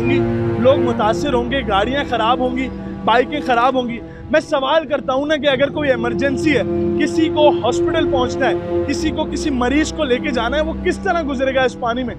होंगी, लोग मुतासिर होंगे, गाड़ियाँ ख़राब होंगी, बाइकें ख़राब होंगी। मैं सवाल करता हूँ ना कि अगर कोई इमरजेंसी है, किसी को हॉस्पिटल पहुँचना है, किसी को किसी मरीज़ को लेके जाना है, वो किस तरह गुजरेगा इस पानी में।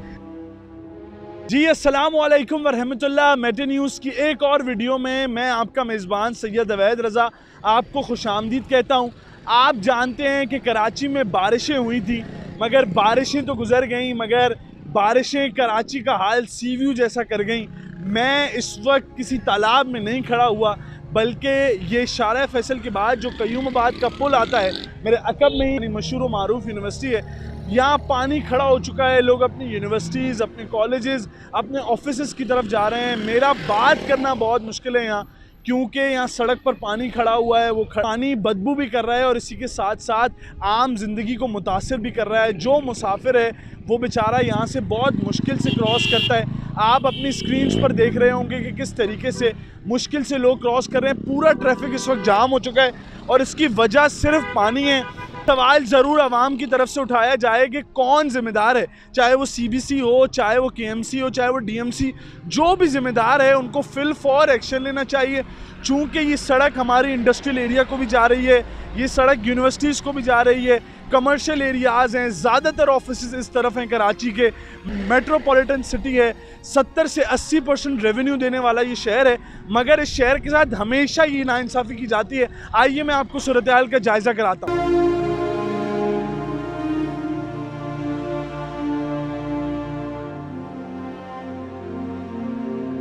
जी अस्सलाम वालेकुम वरहमतुल्लाह। मेटे न्यूज़ की एक और वीडियो में मैं आपका मेज़बान सैयद अवैद रज़ा आपको खुशामदीद कहता हूँ। आप जानते हैं कि कराची में बारिशें हुई थी, मगर बारिशें तो गुज़र गईं, मगर बारिशें कराची का हाल सी व्यू जैसा कर गईं। मैं इस वक्त किसी तालाब में नहीं खड़ा हुआ, बल्कि ये शारा फैसल के बाद जो कयूमाबाद का पुल आता है, मेरे अकब में ही मशहूर व मारूफ यूनिवर्सिटी है, यहाँ पानी खड़ा हो चुका है। लोग अपनी यूनिवर्सिटीज़, अपने कॉलेजेस, अपने ऑफिसेज़ की तरफ जा रहे हैं। मेरा बात करना बहुत मुश्किल है यहाँ, क्योंकि यहाँ सड़क पर पानी खड़ा हुआ है। वो पानी बदबू भी कर रहा है और इसी के साथ साथ आम ज़िंदगी को मुतासिर भी कर रहा है। जो मुसाफिर है वो बेचारा यहाँ से बहुत मुश्किल से क्रॉस करता है। आप अपनी स्क्रीन्स पर देख रहे होंगे कि किस तरीके से मुश्किल से लोग क्रॉस कर रहे हैं। पूरा ट्रैफिक इस वक्त जाम हो चुका है और इसकी वजह सिर्फ पानी है। सवाल ज़रूर आवाम की तरफ से उठाया जाए कि कौन ज़िम्मेदार है, चाहे वो CBC हो, चाहे वो KMC हो, चाहे वो DMC, जो भी ज़िम्मेदार है उनको फिल फॉर एक्शन लेना चाहिए। चूँकि ये सड़क हमारी इंडस्ट्रियल एरिया को भी जा रही है, ये सड़क यूनिवर्सिटीज़ को भी जा रही है, कमर्शियल एरियाज़ हैं, ज़्यादातर ऑफिस इस तरफ हैं कराची के, मेट्रोपॉलिटन सिटी है, 70 से 80% रेवेन्यू देने वाला ये शहर है, मगर इस शहर के साथ हमेशा ये नाइंसाफ़ी की जाती है। आइए मैं आपको सूरत हाल का जायज़ा कराता हूँ।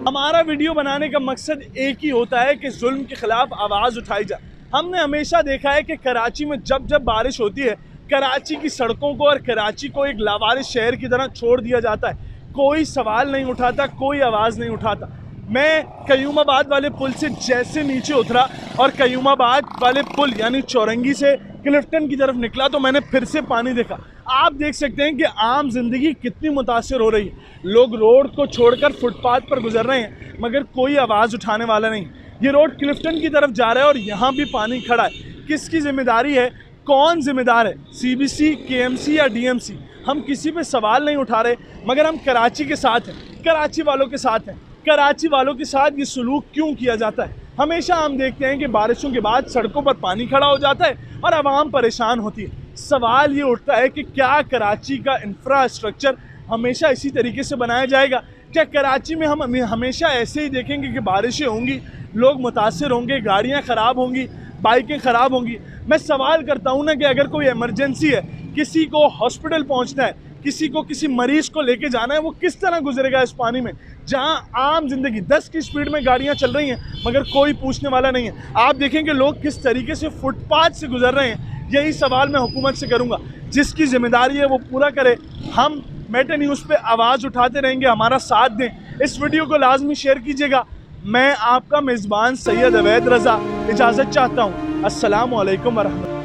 हमारा वीडियो बनाने का मकसद एक ही होता है कि जुल्म के खिलाफ आवाज़ उठाई जाए। हमने हमेशा देखा है कि कराची में जब जब बारिश होती है, कराची की सड़कों को और कराची को एक लावारिस शहर की तरह छोड़ दिया जाता है। कोई सवाल नहीं उठाता, कोई आवाज़ नहीं उठाता। मैं कयूमाबाद वाले पुल से जैसे नीचे उतरा और कयूमाबाद वाले पुल यानी चौरंगी से क्लिफ्टन की तरफ निकला तो मैंने फिर से पानी देखा। आप देख सकते हैं कि आम जिंदगी कितनी मुतासिर हो रही है। लोग रोड को छोड़कर फुटपाथ पर गुजर रहे हैं, मगर कोई आवाज़ उठाने वाला नहीं। ये रोड क्लिफ्टन की तरफ जा रहा है और यहाँ भी पानी खड़ा है। किसकी जिम्मेदारी है, कौन जिम्मेदार है, CBC, KMC या DMC? हम किसी पे सवाल नहीं उठा रहे, मगर हम कराची के साथ हैं, कराची वालों के साथ हैं। कराची वालों के साथ ये सलूक क्यों किया जाता है? हमेशा हम देखते हैं कि बारिशों के बाद सड़कों पर पानी खड़ा हो जाता है और आवाम परेशान होती है। सवाल ये उठता है कि क्या कराची का इंफ्रास्ट्रक्चर हमेशा इसी तरीके से बनाया जाएगा? क्या कराची में हम हमेशा ऐसे ही देखेंगे कि बारिशें होंगी, लोग मुतासिर होंगे, गाड़ियाँ ख़राब होंगी, बाइकें ख़राब होंगी? मैं सवाल करता हूँ ना कि अगर कोई इमरजेंसी है, किसी को हॉस्पिटल पहुँचना है, किसी को किसी मरीज़ को लेके जाना है, वो किस तरह गुजरेगा इस पानी में, जहां आम जिंदगी 10 की स्पीड में गाड़ियां चल रही हैं, मगर कोई पूछने वाला नहीं है। आप देखेंगे लोग किस तरीके से फुटपाथ से गुजर रहे हैं। यही सवाल मैं हुकूमत से करूंगा, जिसकी जिम्मेदारी है वो पूरा करे। हम मेटे न्यूज़ पे आवाज़ उठाते रहेंगे, हमारा साथ दें। इस वीडियो को लाजमी शेयर कीजिएगा। मैं आपका मेज़बान सैयद अवैद रज़ा इजाज़त चाहता हूँ। अस्सलाम वालेकुम वरहमतुल्लाह।